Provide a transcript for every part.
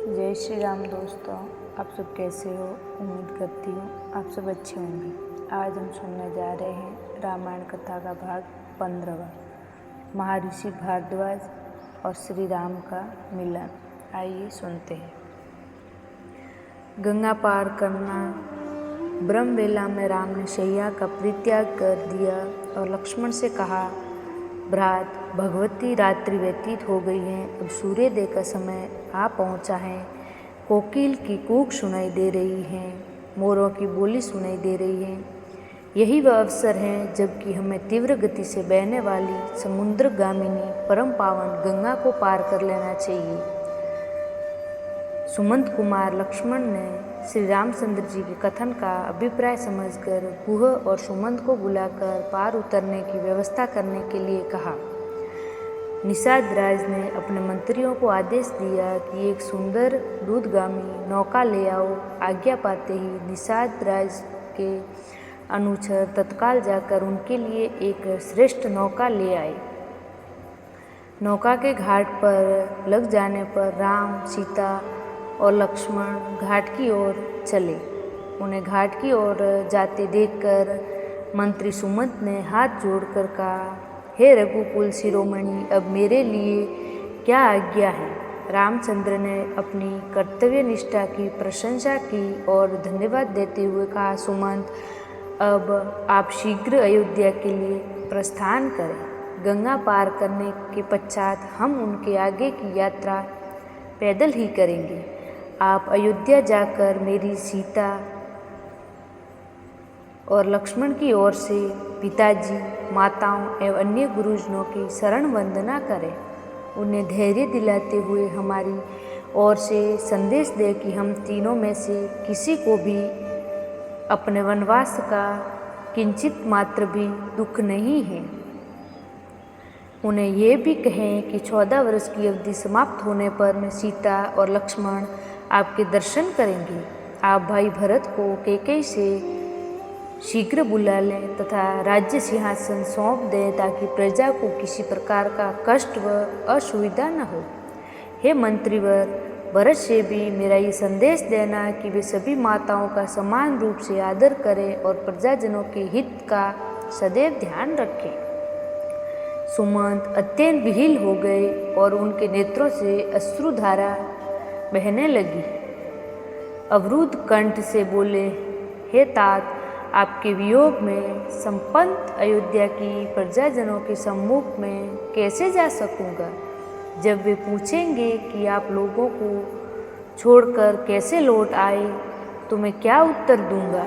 जय श्री राम दोस्तों, आप सब कैसे हो। उम्मीद करती हूँ आप सब अच्छे होंगे। आज हम सुनने जा रहे हैं रामायण कथा का भाग 15वां, महर्षि भारद्वाज और श्री राम का मिलन। आइए सुनते हैं। गंगा पार करना। ब्रह्मवेला में राम ने शैया का परित्याग कर दिया और लक्ष्मण से कहा, भ्रात, भगवती रात्रि व्यतीत हो गई है, अब सूर्योदय का समय आ पहुंचा है। कोकिल की कूक सुनाई दे रही है, मोरों की बोली सुनाई दे रही है। यही वह अवसर है जबकि हमें तीव्र गति से बहने वाली समुद्रगामिनी परम पावन गंगा को पार कर लेना चाहिए। सुमंत कुमार लक्ष्मण ने श्री रामचंद्र जी के कथन का अभिप्राय समझकर गुह और सुमंत को बुलाकर पार उतरने की व्यवस्था करने के लिए कहा। निषाद राज ने अपने मंत्रियों को आदेश दिया कि एक सुंदर दूधगामी नौका ले आओ। आज्ञा पाते ही निषाद राज के अनुचर तत्काल जाकर उनके लिए एक श्रेष्ठ नौका ले आए। नौका के घाट पर लग जाने पर राम, सीता और लक्ष्मण घाट की ओर चले। उन्हें घाट की ओर जाते देखकर मंत्री सुमंत ने हाथ जोड़कर कहा, हे रघुकुल शिरोमणि, अब मेरे लिए क्या आज्ञा है। रामचंद्र ने अपनी कर्तव्य निष्ठा की प्रशंसा की और धन्यवाद देते हुए कहा, सुमंत, अब आप शीघ्र अयोध्या के लिए प्रस्थान करें। गंगा पार करने के पश्चात हम उनके आगे की यात्रा पैदल ही करेंगे। आप अयोध्या जाकर मेरी सीता और लक्ष्मण की ओर से पिताजी, माताओं एवं अन्य गुरुजनों की शरण वंदना करें। उन्हें धैर्य दिलाते हुए हमारी ओर से संदेश दें कि हम तीनों में से किसी को भी अपने वनवास का किंचित मात्र भी दुख नहीं है। उन्हें ये भी कहें कि 14 वर्ष की अवधि समाप्त होने पर मैं सीता और लक्ष्मण आपके दर्शन करेंगे। आप भाई भरत को कैकेयी से शीघ्र बुला लें तथा राज्य सिंहासन सौंप दें ताकि प्रजा को किसी प्रकार का कष्ट व असुविधा न हो। हे मंत्रीवर, भरत से भी मेरा ये संदेश देना कि वे सभी माताओं का समान रूप से आदर करें और प्रजाजनों के हित का सदैव ध्यान रखें। सुमंत अत्यंत विहील हो गए और उनके नेत्रों से अश्रुधारा बहने लगी। अवरुद्ध कंठ से बोले, हे तात, आपके वियोग में संपन्न अयोध्या की प्रजाजनों के सम्मुख में कैसे जा सकूंगा। जब वे पूछेंगे कि आप लोगों को छोड़कर कैसे लौट आए तो मैं क्या उत्तर दूंगा।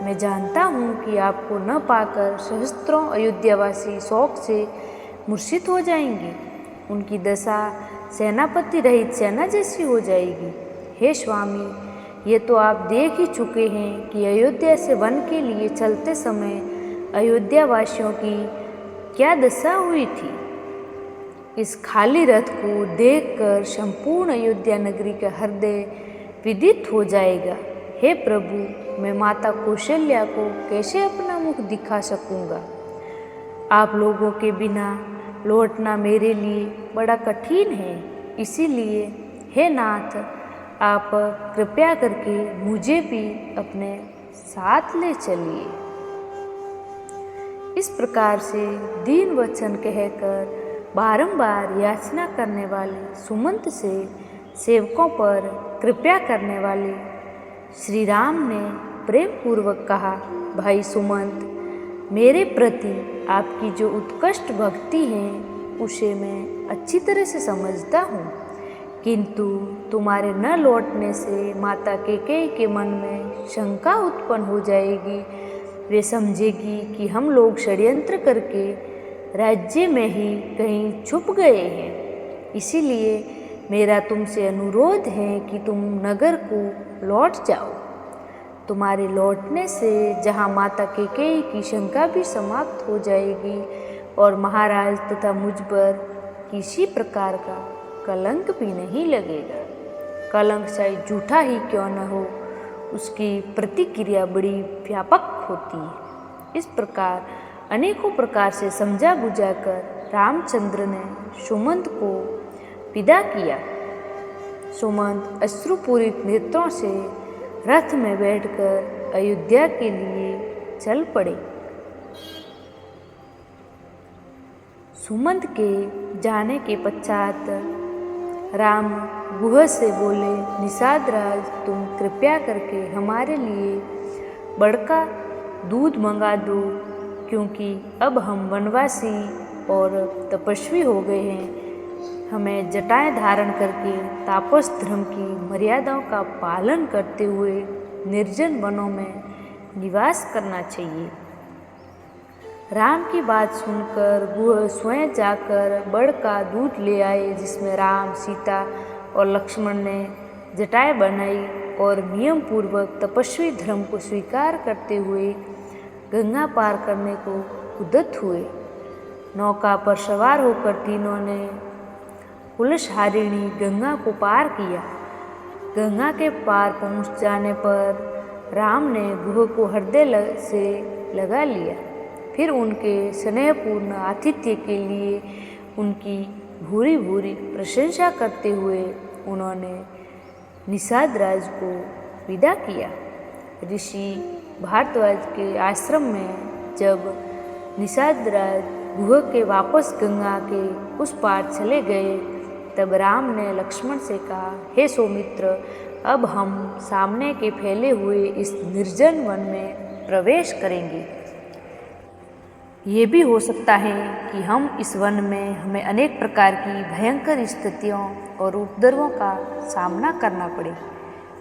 मैं जानता हूँ कि आपको न पाकर सहस्त्रों अयोध्यावासी शोक से मूर्छित हो जाएंगे। उनकी दशा सेनापति रहित सेना जैसी हो जाएगी। हे स्वामी, ये तो आप देख ही चुके हैं कि अयोध्या से वन के लिए चलते समय अयोध्यावासियों की क्या दशा हुई थी। इस खाली रथ को देखकर संपूर्ण अयोध्या नगरी का हृदय विदित हो जाएगा। हे प्रभु, मैं माता कौशल्या को कैसे अपना मुख दिखा सकूंगा। आप लोगों के बिना लौटना मेरे लिए बड़ा कठिन है। इसीलिए हे नाथ, आप कृपया करके मुझे भी अपने साथ ले चलिए। इस प्रकार से दीन वचन कहकर बारंबार याचना करने वाले सुमंत से सेवकों पर कृपया करने वाले श्री राम ने प्रेम पूर्वक कहा, भाई सुमंत, मेरे प्रति आपकी जो उत्कृष्ट भक्ति है उसे मैं अच्छी तरह से समझता हूँ, किंतु तुम्हारे न लौटने से माता कैकेयी के मन में शंका उत्पन्न हो जाएगी। वे समझेगी कि हम लोग षड्यंत्र करके राज्य में ही कहीं छुप गए हैं। इसीलिए मेरा तुमसे अनुरोध है कि तुम नगर को लौट जाओ। तुम्हारे लौटने से जहाँ माता कैकेयी की शंका भी समाप्त हो जाएगी और महाराज तथा मुझ पर किसी प्रकार का कलंक भी नहीं लगेगा। कलंक चाहे झूठा ही क्यों न हो, उसकी प्रतिक्रिया बड़ी व्यापक होती है। इस प्रकार अनेकों प्रकार से समझा बुझाकर रामचंद्र ने सुमंत को विदा किया। सुमंत अश्रुपूरित नेत्रों से रथ में बैठकर अयोध्या के लिए चल पड़े। सुमंत के जाने के पश्चात राम गुह से बोले, निषाद राज, तुम कृपया करके हमारे लिए बड़का दूध मंगा दो, क्योंकि अब हम वनवासी और तपस्वी हो गए हैं। हमें जटाएं धारण करके तापस धर्म की मर्यादाओं का पालन करते हुए निर्जन वनों में निवास करना चाहिए। राम की बात सुनकर गुह स्वयं जाकर बड़ का दूध ले आए, जिसमें राम, सीता और लक्ष्मण ने जटाएं बनाई और नियम पूर्वक तपस्वी धर्म को स्वीकार करते हुए गंगा पार करने को उद्यत हुए। नौका पर सवार होकर तीनों ने कुलशहारिणी गंगा को पार किया। गंगा के पार पहुंच जाने पर राम ने गुह को हृदय से लगा लिया। फिर उनके स्नेहपूर्ण आतिथ्य के लिए उनकी भूरी भूरी प्रशंसा करते हुए उन्होंने निषाद राज को विदा किया। ऋषि भारद्वाज के आश्रम में जब निषाद राज गुह के वापस गंगा के उस पार चले गए, तब राम ने लक्ष्मण से कहा, हे सौमित्र, अब हम सामने के फैले हुए इस निर्जन वन में प्रवेश करेंगे। ये भी हो सकता है कि हम इस वन में हमें अनेक प्रकार की भयंकर स्थितियों और उपद्रवों का सामना करना पड़े।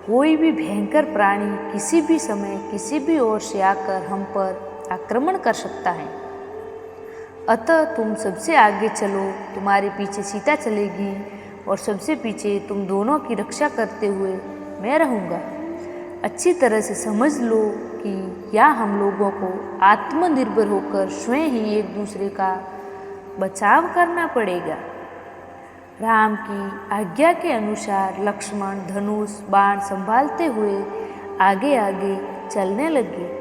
कोई भी भयंकर प्राणी किसी भी समय किसी भी ओर से आकर हम पर आक्रमण कर सकता है। अतः तुम सबसे आगे चलो, तुम्हारे पीछे सीता चलेगी और सबसे पीछे तुम दोनों की रक्षा करते हुए मैं रहूँगा। अच्छी तरह से समझ लो कि यहाँ हम लोगों को आत्मनिर्भर होकर स्वयं ही एक दूसरे का बचाव करना पड़ेगा। राम की आज्ञा के अनुसार लक्ष्मण धनुष बाण संभालते हुए आगे आगे चलने लगे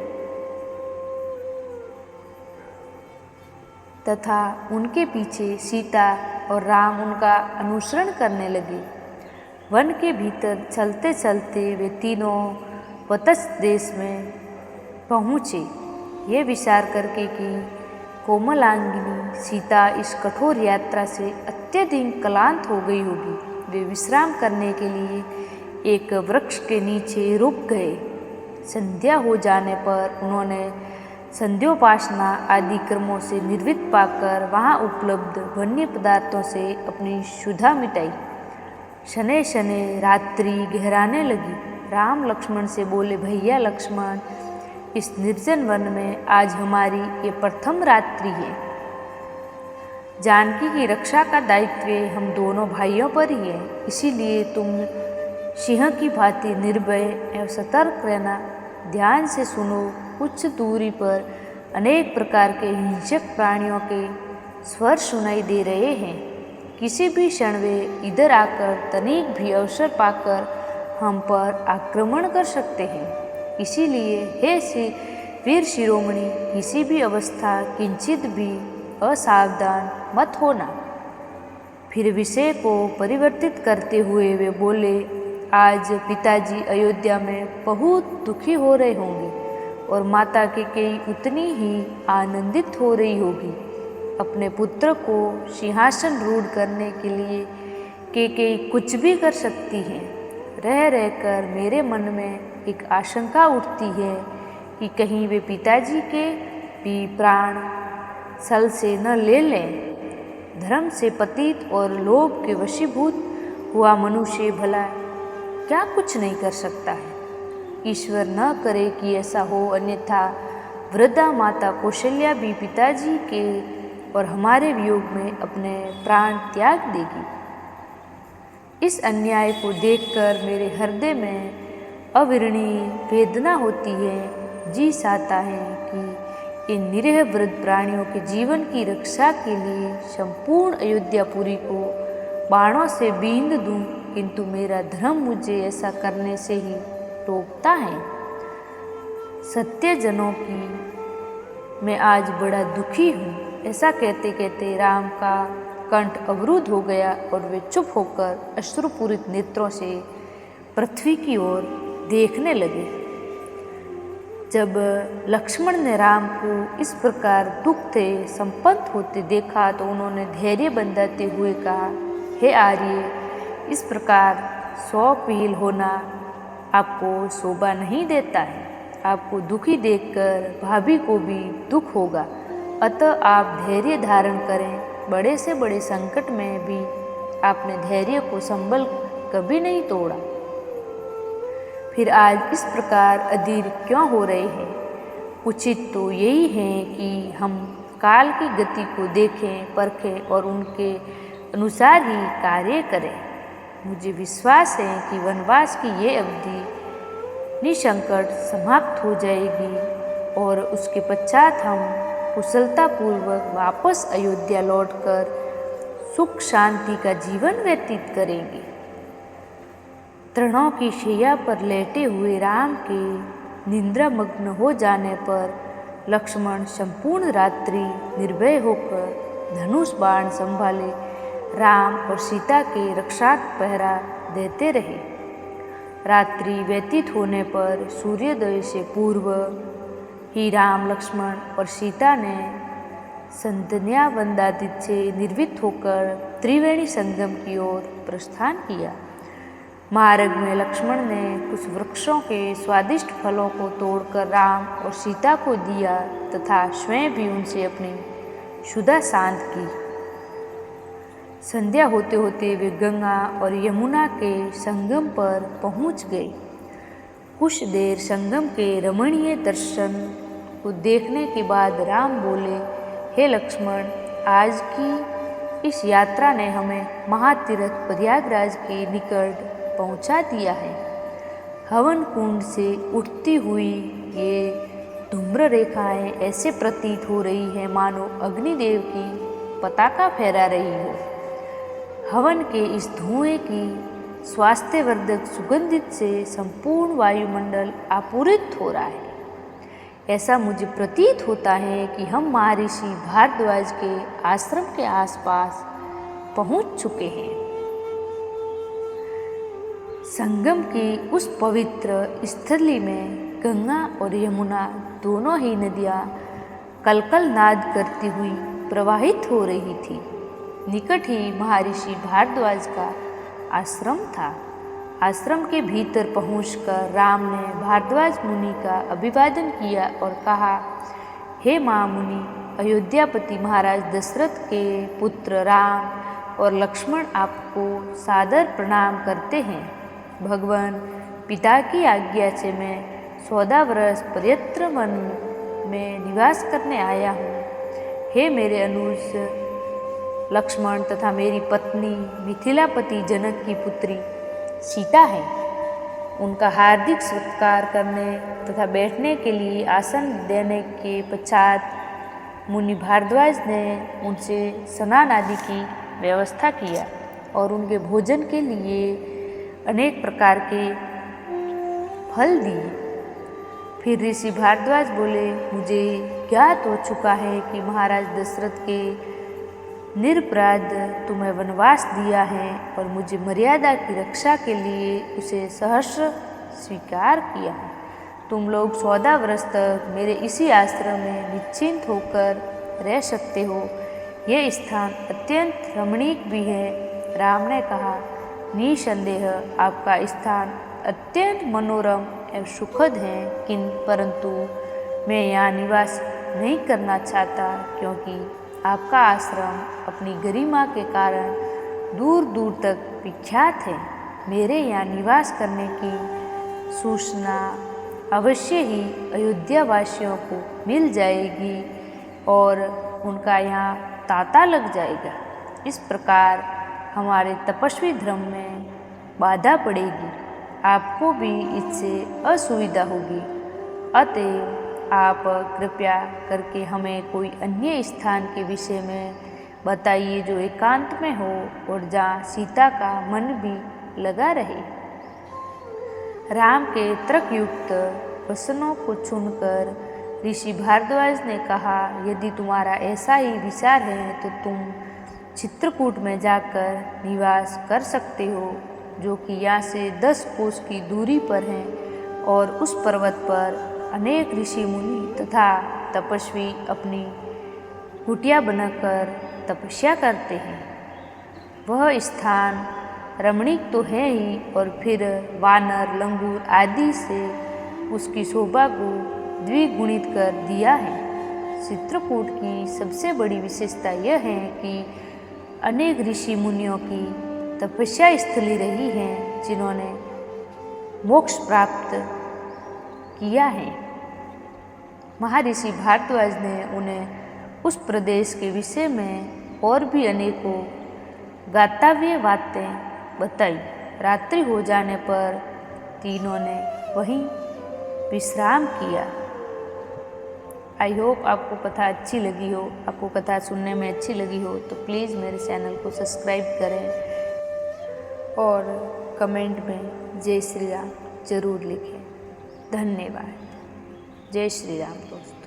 तथा उनके पीछे सीता और राम उनका अनुसरण करने लगे। वन के भीतर चलते चलते वे तीनों वत्स देश में पहुँचे, ये विचार करके कि कोमलांगिनी सीता इस कठोर यात्रा से अत्यधिक क्लांत हो गई होगी। वे विश्राम करने के लिए एक वृक्ष के नीचे रुक गए। संध्या हो जाने पर उन्होंने संध्योपासना आदि कर्मों से निर्वृत्त पाकर वहाँ उपलब्ध वन्य पदार्थों से अपनी क्षुधा मिटाई। शनै शनै रात्रि गहराने लगी। राम लक्ष्मण से बोले, भैया लक्ष्मण, इस निर्जन वन में आज हमारी ये प्रथम रात्रि है। जानकी की रक्षा का दायित्व हम दोनों भाइयों पर ही है, इसीलिए तुम सिंह की भांति निर्भय एवं सतर्क रहना। ध्यान से सुनो, कुछ दूरी पर अनेक प्रकार के हिंसक प्राणियों के स्वर सुनाई दे रहे हैं। किसी भी क्षण वे इधर आकर तनिक भी अवसर पाकर हम पर आक्रमण कर सकते हैं। इसीलिए हे वीर शिरोमणि, किसी भी अवस्था किंचित भी असावधान मत होना। फिर विषय को परिवर्तित करते हुए वे बोले, आज पिताजी अयोध्या में बहुत दुखी हो रहे होंगे और माता कैकेयी उतनी ही आनंदित हो रही होगी। अपने पुत्र को सिंहासन रूढ़ करने के लिए कैकेयी कुछ भी कर सकती है। रह रहकर मेरे मन में एक आशंका उठती है कि कहीं वे पिताजी के भी प्राण सल से न ले लें। धर्म से पतित और लोभ के वशीभूत हुआ मनुष्य भला क्या कुछ नहीं कर सकता है। ईश्वर न करे कि ऐसा हो, अन्यथा वृद्धा माता कौशल्या भी पिताजी के और हमारे वियोग में अपने प्राण त्याग देगी। इस अन्याय को देखकर मेरे हृदय में अविरणीय वेदना होती है। जी चाहता है कि इन निरीह वृद्ध प्राणियों के जीवन की रक्षा के लिए संपूर्ण अयोध्यापुरी को बाणों से बींध दूं, किंतु मेरा धर्म मुझे ऐसा करने से ही रोकता है। सत्य जनों की मैं आज बड़ा दुखी हूँ। ऐसा कहते कहते राम का कंठ अवरुद्ध हो गया और वे चुप होकर अश्रुपूरित नेत्रों से पृथ्वी की ओर देखने लगे। जब लक्ष्मण ने राम को इस प्रकार दुख से संपन्न होते देखा तो उन्होंने धैर्य बंधाते हुए कहा, हे आर्य, इस प्रकार स्वपील होना आपको शोभा नहीं देता है। आपको दुखी देखकर भाभी को भी दुख होगा, अतः आप धैर्य धारण करें। बड़े से बड़े संकट में भी आपने धैर्य को संबल कभी नहीं तोड़ा। फिर आज इस प्रकार अधीर क्यों हो रहे हैं? उचित तो यही है कि हम काल की गति को देखें, परखें और उनके अनुसार ही कार्य करें। मुझे विश्वास है कि वनवास की ये अवधि निसंकट समाप्त हो जाएगी और उसके पश्चात हम कुशलतापूर्वक वापस अयोध्या लौटकर सुख शांति का जीवन व्यतीत करेंगे। तृणों की शैया पर लेटे हुए राम के निद्रामग्न हो जाने पर लक्ष्मण संपूर्ण रात्रि निर्भय होकर धनुष बाण संभाले राम और सीता के रक्षार्थ पहरा देते रहे। रात्रि व्यतीत होने पर सूर्योदय से पूर्व ही राम, लक्ष्मण और सीता ने संध्या वंदनादि से निर्वृत्त होकर त्रिवेणी संगम की ओर प्रस्थान किया। मार्ग में लक्ष्मण ने कुछ वृक्षों के स्वादिष्ट फलों को तोड़कर राम और सीता को दिया तथा स्वयं भी उनसे अपनी क्षुधा शांत की। संध्या होते होते वे गंगा और यमुना के संगम पर पहुंच गए। कुछ देर संगम के रमणीय दर्शन को देखने के बाद राम बोले, हे लक्ष्मण, आज की इस यात्रा ने हमें महातीर्थ प्रयागराज के निकट पहुंचा दिया है। हवन कुंड से उठती हुई ये धूम्र रेखाएं ऐसे प्रतीत हो रही है मानो अग्निदेव की पताका फहरा रही हो। हवन के इस धुएं की स्वास्थ्यवर्धक सुगंधित से संपूर्ण वायुमंडल आपूरित हो रहा है। ऐसा मुझे प्रतीत होता है कि हम महर्षि भारद्वाज के आश्रम के आसपास पहुंच चुके हैं। संगम की उस पवित्र स्थली में गंगा और यमुना दोनों ही नदियाँ कलकल नाद करती हुई प्रवाहित हो रही थी। निकट ही महर्षि भारद्वाज का आश्रम था। आश्रम के भीतर पहुंचकर राम ने भारद्वाज मुनि का अभिवादन किया और कहा, हे महामुनि, अयोध्यापति महाराज दशरथ के पुत्र राम और लक्ष्मण आपको सादर प्रणाम करते हैं। भगवान पिता की आज्ञा से मैं 14 वर्ष पर्यंत वन में निवास करने आया हूँ। हे मेरे अनुज लक्ष्मण तथा मेरी पत्नी मिथिलापति जनक की पुत्री सीता है। उनका हार्दिक सत्कार करने तथा बैठने के लिए आसन देने के पश्चात मुनि भारद्वाज ने उनसे स्नान आदि की व्यवस्था किया और उनके भोजन के लिए अनेक प्रकार के फल दिए। फिर ऋषि भारद्वाज बोले, मुझे ज्ञात हो चुका है कि महाराज दशरथ के निरपराध तुम्हें वनवास दिया है और मुझे मर्यादा की रक्षा के लिए उसे सहर्ष स्वीकार किया है। तुम लोग 14 वर्ष तक मेरे इसी आश्रम में निश्चिंत होकर रह सकते हो। यह स्थान अत्यंत रमणीक भी है। राम ने कहा, निसंदेह आपका स्थान अत्यंत मनोरम एवं सुखद है, परंतु मैं यहाँ निवास नहीं करना चाहता, क्योंकि आपका आश्रम अपनी गरिमा के कारण दूर दूर तक विख्यात है। मेरे यहाँ निवास करने की सूचना अवश्य ही अयोध्या वासियों को मिल जाएगी और उनका यहाँ तांता लग जाएगा। इस प्रकार हमारे तपस्वी धर्म में बाधा पड़ेगी, आपको भी इससे असुविधा होगी। अतएव आप कृपया करके हमें कोई अन्य स्थान के विषय में बताइए जो एकांत में हो और जहाँ सीता का मन भी लगा रहे। राम के तर्कयुक्त वचनों को सुनकर ऋषि भारद्वाज ने कहा, यदि तुम्हारा ऐसा ही विचार है तो तुम चित्रकूट में जाकर निवास कर सकते हो, जो कि यहाँ से 10 कोस की दूरी पर है। और उस पर्वत पर अनेक ऋषि मुनि तथा तपस्वी अपनी कुटिया बनाकर तपस्या करते हैं। वह स्थान रमणीक तो है ही, और फिर वानर, लंगूर आदि से उसकी शोभा को द्विगुणित कर दिया है। चित्रकूट की सबसे बड़ी विशेषता यह है कि अनेक ऋषि मुनियों की तपस्या स्थली रही है, जिन्होंने मोक्ष प्राप्त किया है। महर्षि भारद्वाज ने उन्हें उस प्रदेश के विषय में और भी अनेकों गाताव्य बातें बताई। रात्रि हो जाने पर तीनों ने वहीं विश्राम किया। आई होप आपको कथा अच्छी लगी हो, आपको कथा सुनने में अच्छी लगी हो तो प्लीज़ मेरे चैनल को सब्सक्राइब करें और कमेंट में जय श्री राम जरूर लिखें। धन्यवाद। जय श्री राम दोस्तों।